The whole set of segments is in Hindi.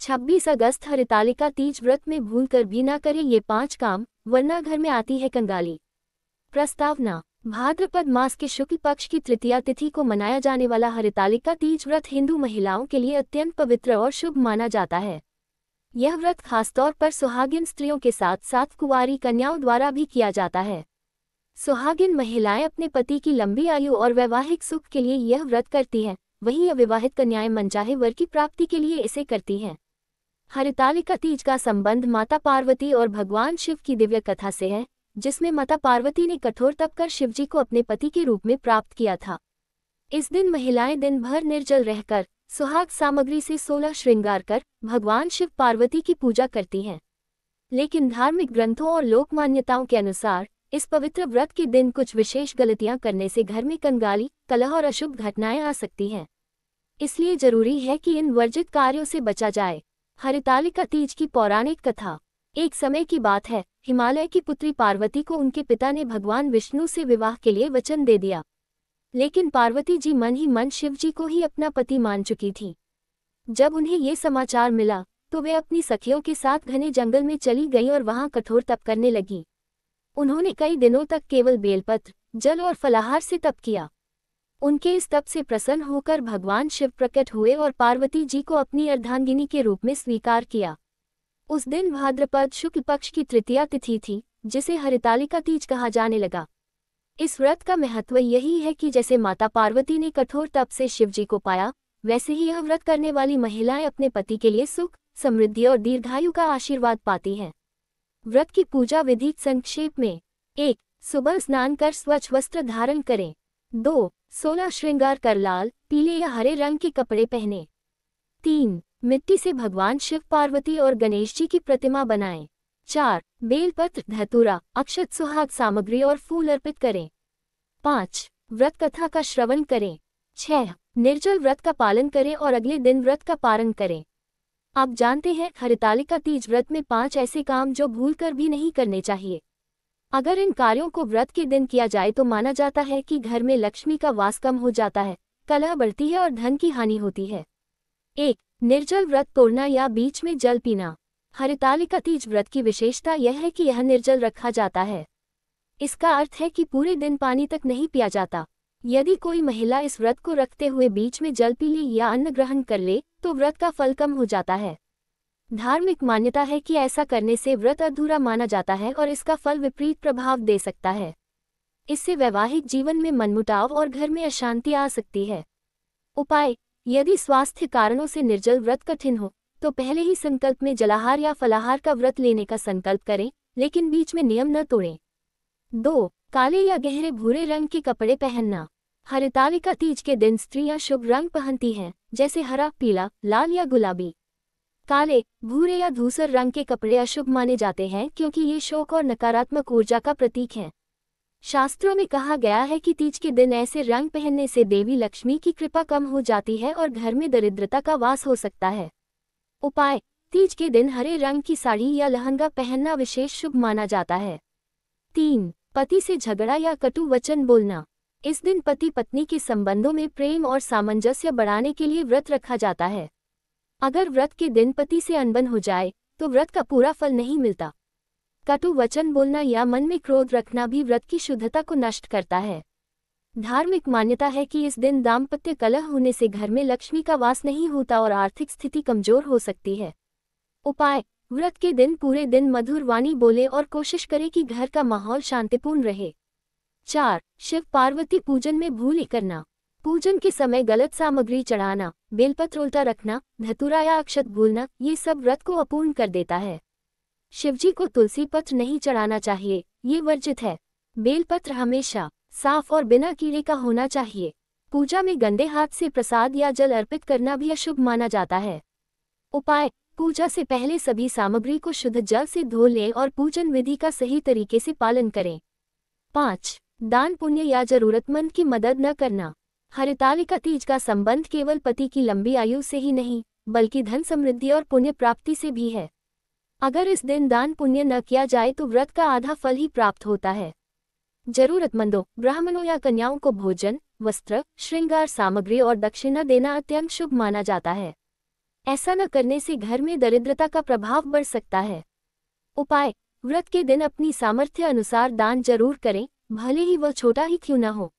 26 अगस्त हरितालिका तीज व्रत में भूलकर भी ना करें ये 5 काम, वरना घर में आती है कंगाली। प्रस्तावना। भाद्रपद मास के शुक्ल पक्ष की तृतीया तिथि को मनाया जाने वाला हरितालिका तीज व्रत हिंदू महिलाओं के लिए अत्यंत पवित्र और शुभ माना जाता है। यह व्रत खासतौर पर सुहागिन स्त्रियों के साथ साथ कुंवारी कन्याओं द्वारा भी किया जाता है। सुहागिन महिलाएं अपने पति की लंबी आयु और वैवाहिक सुख के लिए यह व्रत करती हैं, वहीं अविवाहित कन्याएं मनचाहे वर की प्राप्ति के लिए इसे करती हैं। हरितालिका तीज का संबंध माता पार्वती और भगवान शिव की दिव्य कथा से है, जिसमें माता पार्वती ने कठोर तप कर शिवजी को अपने पति के रूप में प्राप्त किया था। इस दिन महिलाएं दिन भर निर्जल रहकर सुहाग सामग्री से 16 श्रृंगार कर भगवान शिव पार्वती की पूजा करती हैं। लेकिन धार्मिक ग्रंथों और लोक मान्यताओं के अनुसार इस पवित्र व्रत के दिन कुछ विशेष गलतियां करने से घर में कंगाली, कलह और अशुभ घटनाएं आ सकती हैं। इसलिए जरूरी है कि इन वर्जित कार्यों से बचा जाए। हरितालिका तीज की पौराणिक कथा। एक समय की बात है, हिमालय की पुत्री पार्वती को उनके पिता ने भगवान विष्णु से विवाह के लिए वचन दे दिया। लेकिन पार्वती जी मन ही मन शिव जी को ही अपना पति मान चुकी थी। जब उन्हें ये समाचार मिला तो वे अपनी सखियों के साथ घने जंगल में चली गईं और वहां कठोर तप करने लगी। उन्होंने कई दिनों तक केवल बेलपत्र, जल और फलाहार से तप किया। उनके इस तप से प्रसन्न होकर भगवान शिव प्रकट हुए और पार्वती जी को अपनी अर्धांगिनी के रूप में स्वीकार किया। उस दिन भाद्रपद शुक्ल पक्ष की तृतीया तिथि थी, जिसे हरितालिका तीज कहा जाने लगा। इस व्रत का महत्व यही है कि जैसे माता पार्वती ने कठोर तप से शिवजी को पाया, वैसे ही यह व्रत करने वाली महिलाएं अपने पति के लिए सुख, समृद्धि और दीर्घायु का आशीर्वाद पाती हैं। व्रत की पूजा विधि संक्षेप में। 1. सुबह स्नान कर स्वच्छ वस्त्र धारण करें। 2. 16 श्रृंगार कर लाल, पीले या हरे रंग के कपड़े पहने। 3. मिट्टी से भगवान शिव, पार्वती और गणेश जी की प्रतिमा बनाएं। 4. बेलपत्र, धतूरा, अक्षत, सुहाग सामग्री और फूल अर्पित करें। 5. व्रत कथा का श्रवण करें। 6. निर्जल व्रत का पालन करें और अगले दिन व्रत का पारण करें। आप जानते हैं हरितालिका तीज व्रत में 5 ऐसे काम जो भूलकर भी नहीं करने चाहिए। अगर इन कार्यों को व्रत के दिन किया जाए तो माना जाता है कि घर में लक्ष्मी का वास कम हो जाता है, कलह बढ़ती है और धन की हानि होती है। 1. निर्जल व्रत तोड़ना या बीच में जल पीना। हरितालिका तीज व्रत की विशेषता यह है कि यह निर्जल रखा जाता है। इसका अर्थ है कि पूरे दिन पानी तक नहीं पिया जाता। यदि कोई महिला इस व्रत को रखते हुए बीच में जल पी ले या अन्न ग्रहण कर ले तो व्रत का फल कम हो जाता है। धार्मिक मान्यता है कि ऐसा करने से व्रत अधूरा माना जाता है और इसका फल विपरीत प्रभाव दे सकता है। इससे वैवाहिक जीवन में मनमुटाव और घर में अशांति आ सकती है। उपाय। यदि स्वास्थ्य कारणों से निर्जल व्रत कठिन हो तो पहले ही संकल्प में जलाहार या फलाहार का व्रत लेने का संकल्प करें, लेकिन बीच में नियम न तोड़ें। 2. काले या गहरे भूरे रंग के कपड़े पहनना। हरितालिका तीज के दिन स्त्रियां शुभ रंग पहनती हैं, जैसे हरा, पीला, लाल या गुलाबी। काले, भूरे या धूसर रंग के कपड़े अशुभ माने जाते हैं क्योंकि ये शोक और नकारात्मक ऊर्जा का प्रतीक हैं। शास्त्रों में कहा गया है कि तीज के दिन ऐसे रंग पहनने से देवी लक्ष्मी की कृपा कम हो जाती है और घर में दरिद्रता का वास हो सकता है। उपाय। तीज के दिन हरे रंग की साड़ी या लहंगा पहनना विशेष शुभ माना जाता है। 3. पति से झगड़ा या कटु वचन बोलना। इस दिन पति पत्नी के संबंधों में प्रेम और सामंजस्य बढ़ाने के लिए व्रत रखा जाता है। अगर व्रत के दिन पति से अनबन हो जाए तो व्रत का पूरा फल नहीं मिलता। कटु वचन बोलना या मन में क्रोध रखना भी व्रत की शुद्धता को नष्ट करता है। धार्मिक मान्यता है कि इस दिन दाम्पत्य कलह होने से घर में लक्ष्मी का वास नहीं होता और आर्थिक स्थिति कमजोर हो सकती है। उपाय। व्रत के दिन पूरे दिन मधुर वाणी बोले और कोशिश करें कि घर का माहौल शांतिपूर्ण रहे। 4. शिव पार्वती पूजन में भूल करना। पूजन के समय गलत सामग्री चढ़ाना, बेलपत्र उल्टा रखना, धतूरा या अक्षत भूलना, ये सब व्रत को अपूर्ण कर देता है। शिवजी को तुलसी पत्र नहीं चढ़ाना चाहिए, ये वर्जित है। बेलपत्र हमेशा साफ और बिना कीड़े का होना चाहिए। पूजा में गंदे हाथ से प्रसाद या जल अर्पित करना भी अशुभ माना जाता है। उपाय। पूजा से पहले सभी सामग्री को शुद्ध जल से धो लें और पूजन विधि का सही तरीके से पालन करें। 5. दान पुण्य या जरूरतमंद की मदद न करना। हरितालिका तीज का संबंध केवल पति की लंबी आयु से ही नहीं, बल्कि धन समृद्धि और पुण्य प्राप्ति से भी है। अगर इस दिन दान पुण्य न किया जाए तो व्रत का आधा फल ही प्राप्त होता है। जरूरतमंदों, ब्राह्मणों या कन्याओं को भोजन, वस्त्र, श्रृंगार सामग्री और दक्षिणा देना अत्यंत शुभ माना जाता है। ऐसा न करने से घर में दरिद्रता का प्रभाव बढ़ सकता है। उपाय: व्रत के दिन अपनी सामर्थ्य अनुसार दान जरूर करें, भले ही वह छोटा ही क्यों न हो।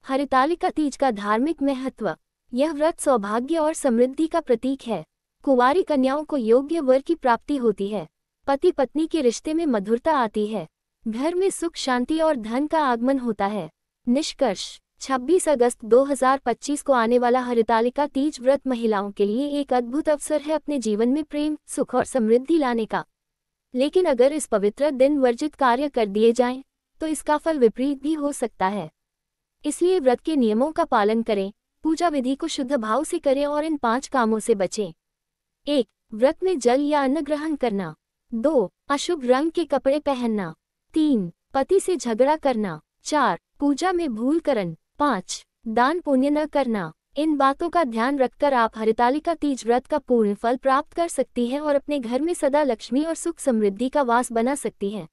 हरितालिका तीज का धार्मिक महत्व: यह व्रत सौभाग्य और समृद्धि का प्रतीक है। कुंवारी कन्याओं को योग्य वर की प्राप्ति होती है। पति पत्नी के रिश्ते में मधुरता आती है। घर में सुख शांति और धन का आगमन होता है। निष्कर्ष: 26 अगस्त 2025 को आने वाला हरितालिका तीज व्रत महिलाओं के लिए एक अद्भुत अवसर है अपने जीवन में प्रेम, सुख और समृद्धि लाने का। लेकिन अगर इस पवित्र दिन वर्जित कार्य कर दिए जाएं, तो इसका फल विपरीत भी हो सकता है। इसलिए व्रत के नियमों का पालन करें, पूजा विधि को शुद्ध भाव से करें और इन 5 कामों से बचें। 1. व्रत में जल या अन्न ग्रहण करना। 2. अशुभ रंग के कपड़े पहनना। 3. पति से झगड़ा करना। 4. पूजा में भूल करन। 5. दान पुण्य न करना। इन बातों का ध्यान रखकर आप हरितालिका तीज व्रत का पूर्ण फल प्राप्त कर सकती हैं और अपने घर में सदा लक्ष्मी और सुख समृद्धि का वास बना सकती हैं।